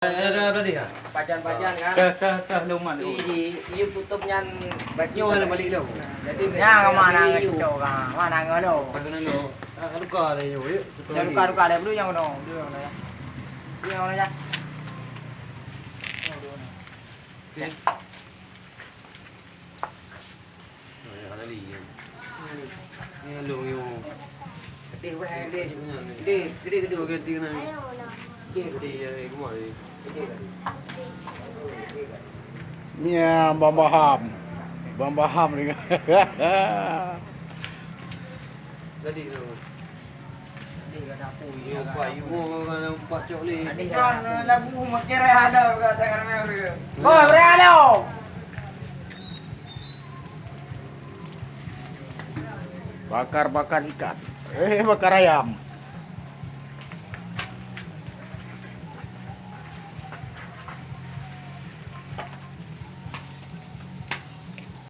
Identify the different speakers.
Speaker 1: Ada dia.
Speaker 2: Pajan-pajan kan.
Speaker 1: Ke luman tu.
Speaker 2: Di tutupnya
Speaker 1: Nyo ada balik dia.
Speaker 2: Jadi
Speaker 3: Ya, mana ngecok kan. Mana ngono.
Speaker 1: Pagana lo. Luka ada nyo.
Speaker 3: Ya luka-luka ada dulu yang ngono. Dulu yang ngono ya. Dulu yang ngono ya.
Speaker 1: Ada li. Ni lu yo.
Speaker 2: Gede weh gede. Gede gede
Speaker 1: Oke tinggal ni. Gede ya kemari.
Speaker 4: Nya Bambaham. Bambaham ni.
Speaker 1: Jadi tu.
Speaker 2: Gede ka sapu.
Speaker 1: Yo payu mo kan pak cok li.
Speaker 3: Kan lagu makira ada kata karena. Oh, beralo.
Speaker 4: Bakar-bakar ikan. Bakar ayam.